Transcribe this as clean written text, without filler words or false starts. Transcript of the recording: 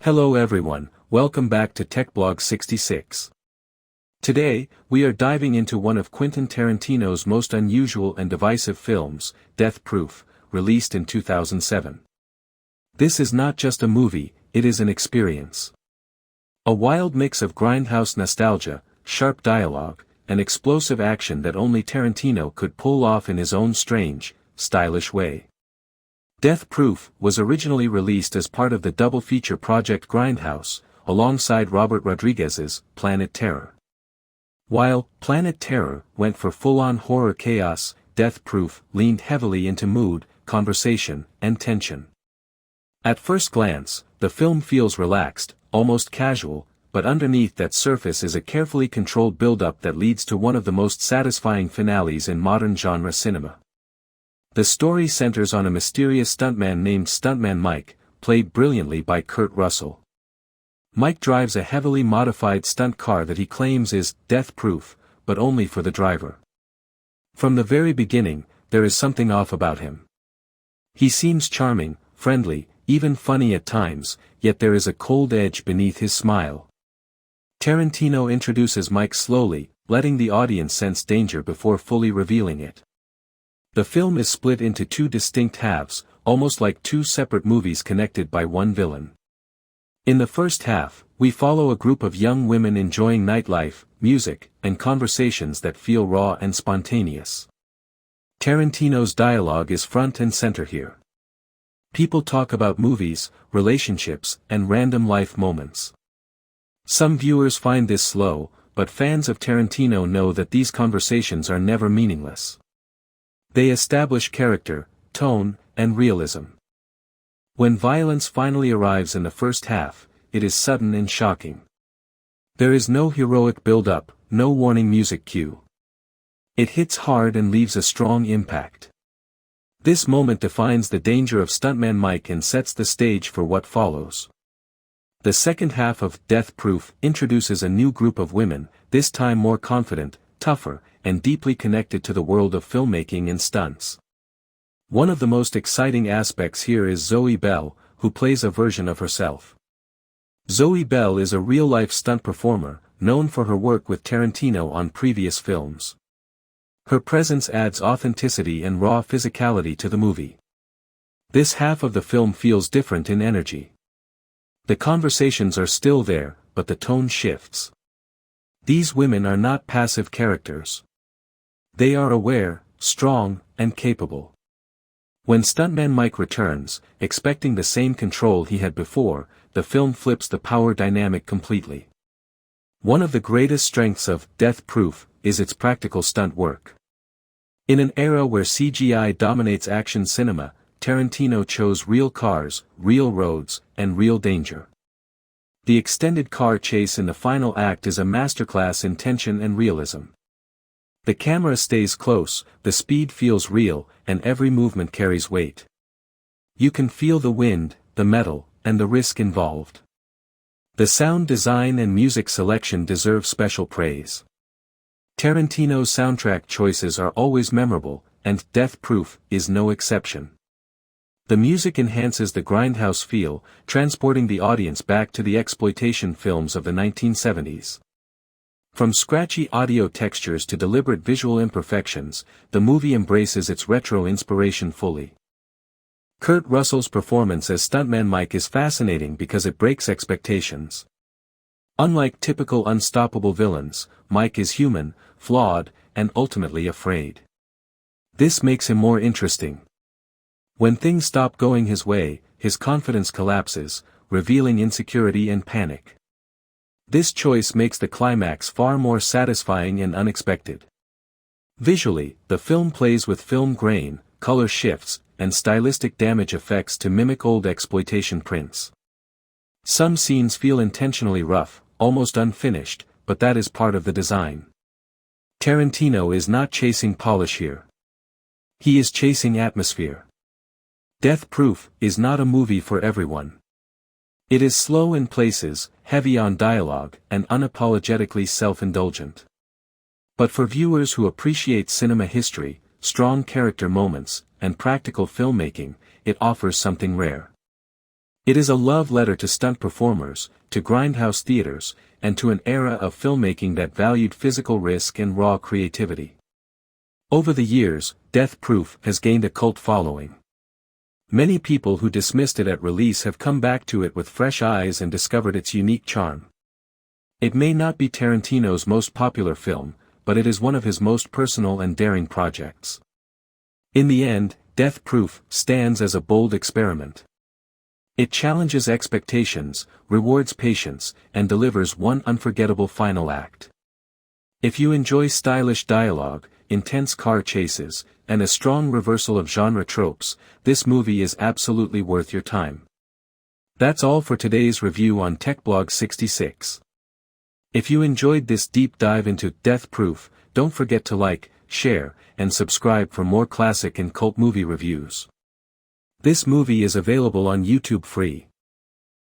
Hello everyone, welcome back to TechBlog 66. Today, we are diving into one of Quentin Tarantino's most unusual and divisive films, Death Proof, released in 2007. This is not just a movie, it is an experience. A wild mix of Grindhouse nostalgia, sharp dialogue, and explosive action that only Tarantino could pull off in his own strange, stylish way. Death Proof was originally released as part of the double-feature Project Grindhouse, alongside Robert Rodriguez's Planet Terror. While Planet Terror went for full-on horror chaos, Death Proof leaned heavily into mood, conversation, and tension. At first glance, the film feels relaxed, almost casual, but underneath that surface is a carefully controlled build-up that leads to one of the most satisfying finales in modern genre cinema. The story centers on a mysterious stuntman named Stuntman Mike, played brilliantly by Kurt Russell. Mike drives a heavily modified stunt car that he claims is death-proof, but only for the driver. From the very beginning, there is something off about him. He seems charming, friendly, even funny at times, yet there is a cold edge beneath his smile. Tarantino introduces Mike slowly, letting the audience sense danger before fully revealing it. The film is split into two distinct halves, almost like two separate movies connected by one villain. In the first half, we follow a group of young women enjoying nightlife, music, and conversations that feel raw and spontaneous. Tarantino's dialogue is front and center here. People talk about movies, relationships, and random life moments. Some viewers find this slow, but fans of Tarantino know that these conversations are never meaningless. They establish character, tone, and realism. When violence finally arrives in the first half, it is sudden and shocking. There is no heroic build-up, no warning music cue. It hits hard and leaves a strong impact. This moment defines the danger of Stuntman Mike and sets the stage for what follows. The second half of Death Proof introduces a new group of women, this time more confident, tougher, and deeply connected to the world of filmmaking and stunts. One of the most exciting aspects here is Zoe Bell, who plays a version of herself. Zoe Bell is a real-life stunt performer, known for her work with Tarantino on previous films. Her presence adds authenticity and raw physicality to the movie. This half of the film feels different in energy. The conversations are still there, but the tone shifts. These women are not passive characters. They are aware, strong, and capable. When Stuntman Mike returns, expecting the same control he had before, the film flips the power dynamic completely. One of the greatest strengths of Death Proof is its practical stunt work. In an era where CGI dominates action cinema, Tarantino chose real cars, real roads, and real danger. The extended car chase in the final act is a masterclass in tension and realism. The camera stays close, the speed feels real, and every movement carries weight. You can feel the wind, the metal, and the risk involved. The sound design and music selection deserve special praise. Tarantino's soundtrack choices are always memorable, and Death Proof is no exception. The music enhances the Grindhouse feel, transporting the audience back to the exploitation films of the 1970s. From scratchy audio textures to deliberate visual imperfections, the movie embraces its retro inspiration fully. Kurt Russell's performance as Stuntman Mike is fascinating because it breaks expectations. Unlike typical unstoppable villains, Mike is human, flawed, and ultimately afraid. This makes him more interesting. When things stop going his way, his confidence collapses, revealing insecurity and panic. This choice makes the climax far more satisfying and unexpected. Visually, the film plays with film grain, color shifts, and stylistic damage effects to mimic old exploitation prints. Some scenes feel intentionally rough, almost unfinished, but that is part of the design. Tarantino is not chasing polish here. He is chasing atmosphere. Death Proof is not a movie for everyone. It is slow in places, heavy on dialogue, and unapologetically self-indulgent. But for viewers who appreciate cinema history, strong character moments, and practical filmmaking, it offers something rare. It is a love letter to stunt performers, to Grindhouse theaters, and to an era of filmmaking that valued physical risk and raw creativity. Over the years, Death Proof has gained a cult following. Many people who dismissed it at release have come back to it with fresh eyes and discovered its unique charm. It may not be Tarantino's most popular film, but it is one of his most personal and daring projects. In the end, Death Proof stands as a bold experiment. It challenges expectations, rewards patience, and delivers one unforgettable final act. If you enjoy stylish dialogue, intense car chases, and a strong reversal of genre tropes, this movie is absolutely worth your time. That's all for today's review on TechBlog 66. If you enjoyed this deep dive into Death Proof, don't forget to like, share, and subscribe for more classic and cult movie reviews. This movie is available on YouTube free.